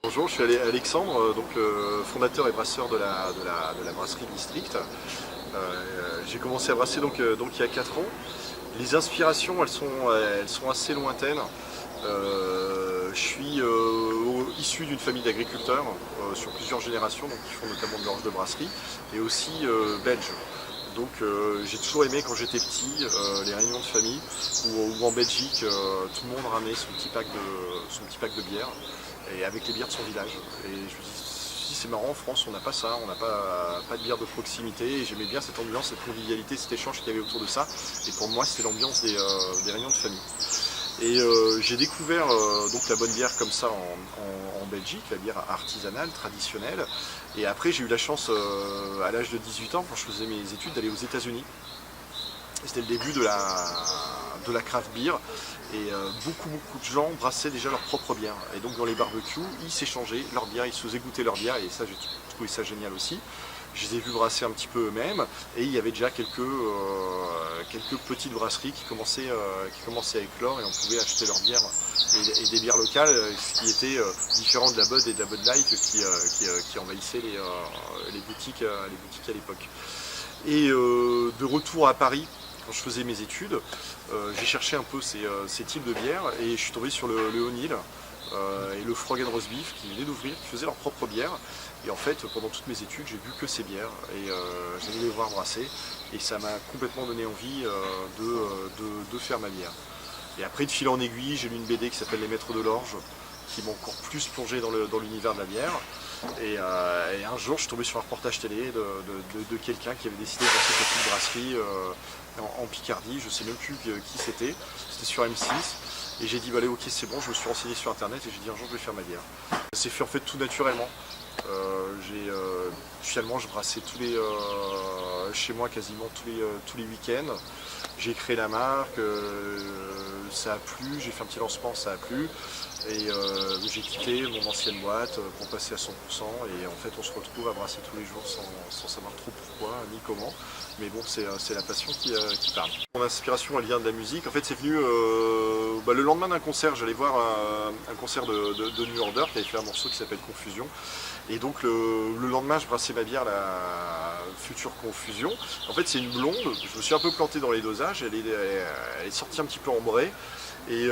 Bonjour, je suis Alexandre, fondateur et brasseur de la brasserie District. J'ai commencé à brasser il y a 4 ans. Les inspirations, elles sont assez lointaines. Je suis issu d'une famille d'agriculteurs sur plusieurs générations, donc qui font notamment de l'orge de brasserie, et aussi belge. J'ai toujours aimé quand j'étais petit les réunions de famille où en Belgique tout le monde ramenait son petit pack de bière et avec les bières de son village. Et je me dis si c'est marrant, en France on n'a pas ça, on n'a pas de bière de proximité et j'aimais bien cette ambiance, cette convivialité, cet échange qu'il y avait autour de ça. Et pour moi c'était l'ambiance des réunions de famille. Et j'ai découvert la bonne bière comme ça en Belgique, la bière artisanale, traditionnelle. Et après j'ai eu la chance à l'âge de 18 ans, quand je faisais mes études, d'aller aux États-Unis. C'était le début de la craft beer et beaucoup de gens brassaient déjà leur propre bière. Et donc dans les barbecues, ils s'échangeaient leur bière, ils se faisaient goûter leur bière et ça j'ai trouvé ça génial aussi. Je les ai vus brasser un petit peu eux-mêmes et il y avait déjà quelques petites brasseries qui commençaient à éclore et on pouvait acheter leur bière et des bières locales, ce qui était différent de la Bud et de la Bud Light qui envahissaient les boutiques à l'époque. Et de retour à Paris, quand je faisais mes études, j'ai cherché un peu ces types de bières et je suis tombé sur le O'Neill et le Frog and Roast Beef qui venaient d'ouvrir, qui faisaient leur propre bière. Et en fait, pendant toutes mes études, j'ai bu que ces bières et j'allais les voir brasser et ça m'a complètement donné envie de faire ma bière. Et après, de fil en aiguille, j'ai lu une BD qui s'appelle Les Maîtres de l'Orge, qui m'a encore plus plongé dans l'univers de la bière. Et un jour, je suis tombé sur un reportage télé de quelqu'un qui avait décidé de lancer cette petite brasserie en Picardie. Je ne sais même plus qui c'était. C'était sur M6. Et j'ai dit, bah, allez, ok, c'est bon. Je me suis renseigné sur Internet et j'ai dit, un jour, je vais faire ma bière. Ça s'est fait en fait tout naturellement. Finalement, je brassais chez moi quasiment tous les week-ends. J'ai créé la marque, ça a plu, j'ai fait un petit lancement, ça a plu. Et j'ai quitté mon ancienne boîte pour passer à 100% et en fait on se retrouve à brasser tous les jours sans savoir trop pourquoi ni comment. Mais bon, c'est la passion qui parle. Mon inspiration, elle vient de la musique. En fait, c'est venu le lendemain d'un concert. J'allais voir un concert de New Order qui avait fait un morceau qui s'appelle Confusion. Et donc le lendemain, je brassais ma bière, la Future Confusion. En fait, c'est une blonde. Je me suis un peu planté dans les dosages. Elle est sortie un petit peu ambrée. Et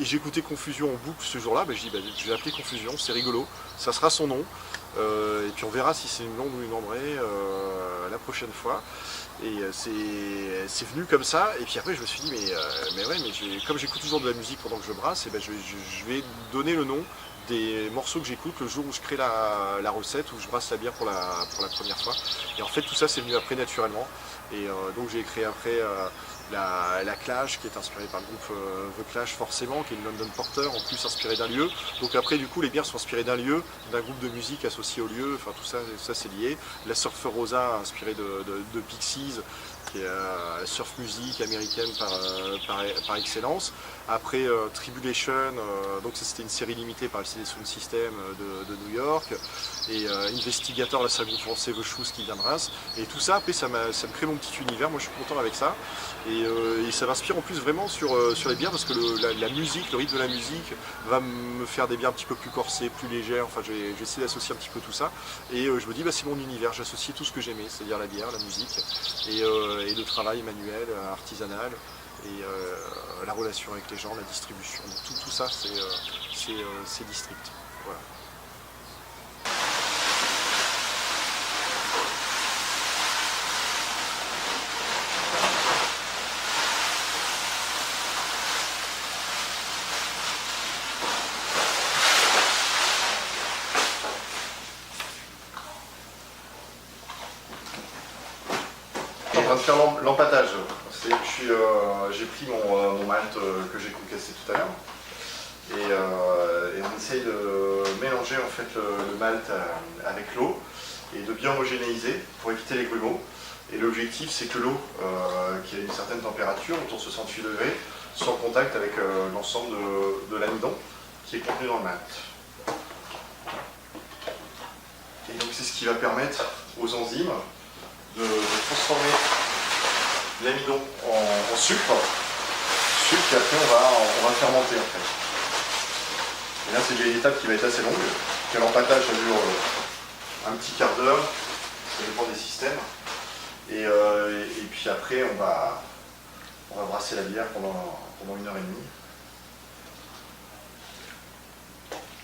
j'ai écouté Confusion en boucle ce jour-là. Je dis, je vais l'appeler Confusion, c'est rigolo. Ça sera son nom. Et puis on verra si c'est une blonde ou une ambrée la prochaine fois. Et c'est venu comme ça. Et puis après, je me suis dit, comme j'écoute toujours de la musique pendant que je brasse, je vais donner le nom des morceaux que j'écoute le jour où je crée la recette, où je brasse la bière pour la première fois. Et en fait, tout ça, c'est venu après naturellement. Et donc j'ai créé après la Clash, qui est inspirée par le groupe The Clash forcément, qui est une London Porter, en plus inspirée d'un lieu. Donc après, du coup, les bières sont inspirées d'un lieu, d'un groupe de musique associé au lieu, enfin tout ça c'est lié. La Surfer Rosa, inspirée de Pixies, qui est la surf musique américaine par excellence. Après Tribulation, donc ça c'était une série limitée par le CD Sound System de New York. Et Investigator, là c'est un groupe français The Shoes qui vient de Reims. Et tout ça, après ça me crée mon petit univers, moi je suis content avec ça. Et ça m'inspire en plus vraiment sur les bières parce que la musique, le rythme de la musique va me faire des bières un petit peu plus corsées, plus légères. Enfin, j'ai essayé d'associer un petit peu tout ça. Et je me dis, c'est mon univers, j'associe tout ce que j'aimais, c'est-à-dire la bière, la musique et le travail manuel, artisanal et la relation avec les gens, la distribution. Donc, tout ça, c'est District. Voilà. Je suis en train de faire l'empâtage. J'ai pris mon malt que j'ai concassé tout à l'heure et on essaye de mélanger en fait le malt avec l'eau et de bien homogénéiser pour éviter les grumeaux. Et l'objectif c'est que l'eau qui a une certaine température, autour de 68 degrés, soit en contact avec l'ensemble de l'amidon qui est contenu dans le malt. Et donc c'est ce qui va permettre aux enzymes de transformer l'amidon en sucre et après on va fermenter en fait. Et là, c'est déjà une étape qui va être assez longue, parce que l'empâtage, ça dure un petit quart d'heure, ça dépend des systèmes. Et puis après, on va brasser la bière pendant 1h30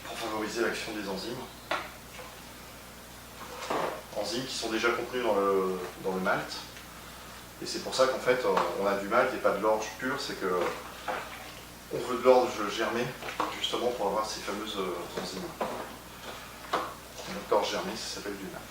pour favoriser l'action des enzymes. Enzymes qui sont déjà contenus dans le malt. Et c'est pour ça qu'en fait, on a du malt et pas de l'orge pure, c'est que on veut de l'orge germé, justement pour avoir ces fameuses enzymes. Donc l'orge germée, ça s'appelle du malt.